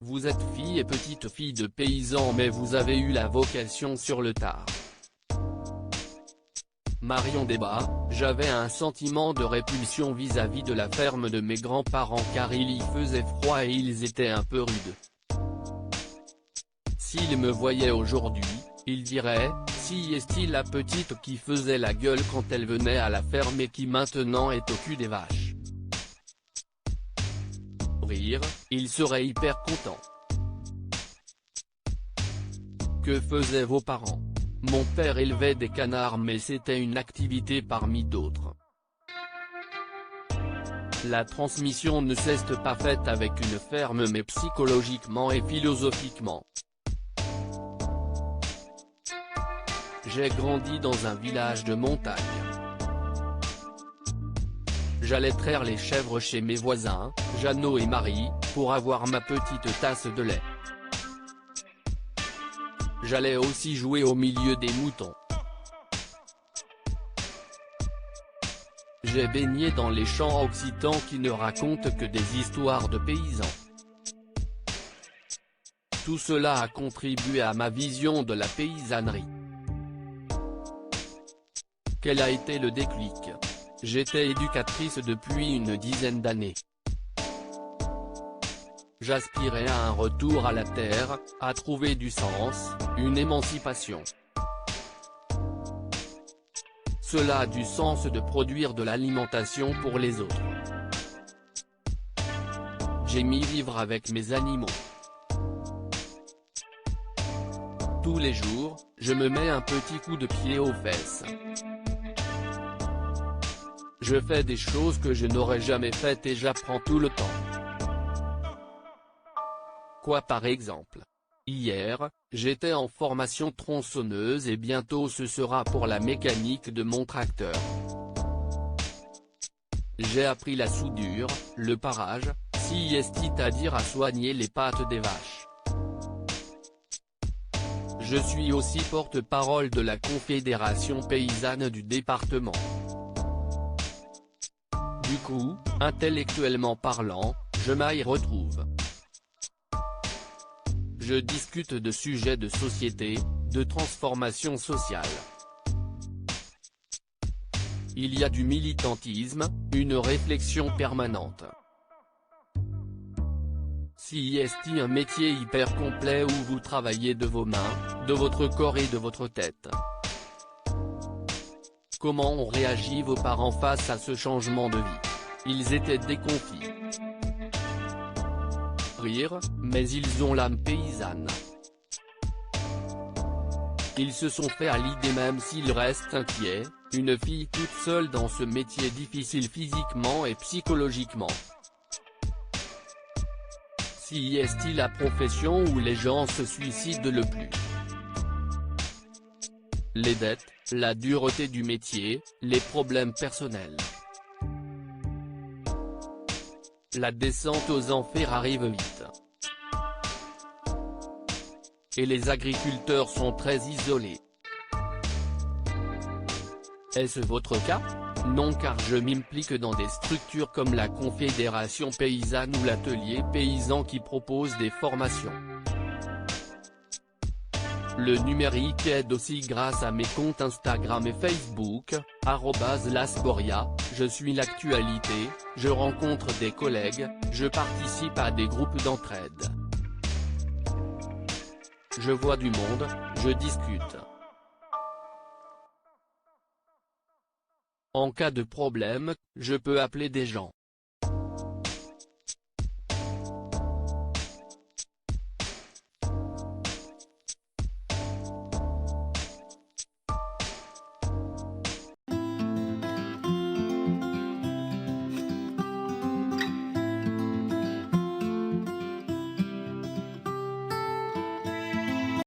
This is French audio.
Vous êtes fille et petite fille de paysan mais vous avez eu la vocation sur le tard. Marion débat, j'avais un sentiment de répulsion vis-à-vis de la ferme de mes grands-parents car il y faisait froid et ils étaient un peu rudes. S'ils me voyaient aujourd'hui, ils diraient, si est-il la petite qui faisait la gueule quand elle venait à la ferme et qui maintenant est au cul des vaches. Rire, ils seraient hyper contents. Que faisaient vos parents? Mon père élevait des canards mais c'était une activité parmi d'autres. La transmission ne s'est pas faite avec une ferme mais psychologiquement et philosophiquement. J'ai grandi dans un village de montagne. J'allais traire les chèvres chez mes voisins, Jeannot et Marie, pour avoir ma petite tasse de lait. J'allais aussi jouer au milieu des moutons. J'ai baigné dans les champs occitans qui ne racontent que des histoires de paysans. Tout cela a contribué à ma vision de la paysannerie. Quel a été le déclic? J'étais éducatrice depuis une dizaine d'années. J'aspirais à un retour à la terre, à trouver du sens, une émancipation. Cela a du sens de produire de l'alimentation pour les autres. J'aime vivre avec mes animaux. Tous les jours, je me mets un petit coup de pied aux fesses. Je fais des choses que je n'aurais jamais faites et j'apprends tout le temps. Quoi par exemple? Hier, j'étais en formation tronçonneuse et bientôt ce sera pour la mécanique de mon tracteur. J'ai appris la soudure, le parage, c'est-à-dire à soigner les pattes des vaches. Je suis aussi porte-parole de la Confédération paysanne du département. Du coup, intellectuellement parlant, je m'y retrouve. Je discute de sujets de société, de transformation sociale. Il y a du militantisme, une réflexion permanente. Si est-il un métier hyper complet où vous travaillez de vos mains, de votre corps et de votre tête. Comment ont réagi vos parents face à ce changement de vie? Ils étaient déconfits. Rire, mais ils ont l'âme paysanne. Ils se sont fait à l'idée même s'ils restent inquiets, une fille toute seule dans ce métier difficile physiquement et psychologiquement. Si est-il la profession où les gens se suicident le plus? Les dettes, la dureté du métier, les problèmes personnels. La descente aux enfers arrive vite. Et les agriculteurs sont très isolés. Est-ce votre cas? Non car je m'implique dans des structures comme la Confédération paysanne ou l'atelier paysan qui propose des formations. Le numérique aide aussi grâce à mes comptes Instagram et Facebook, @lasboria, je suis l'actualité, je rencontre des collègues, je participe à des groupes d'entraide. Je vois du monde, je discute. En cas de problème, je peux appeler des gens.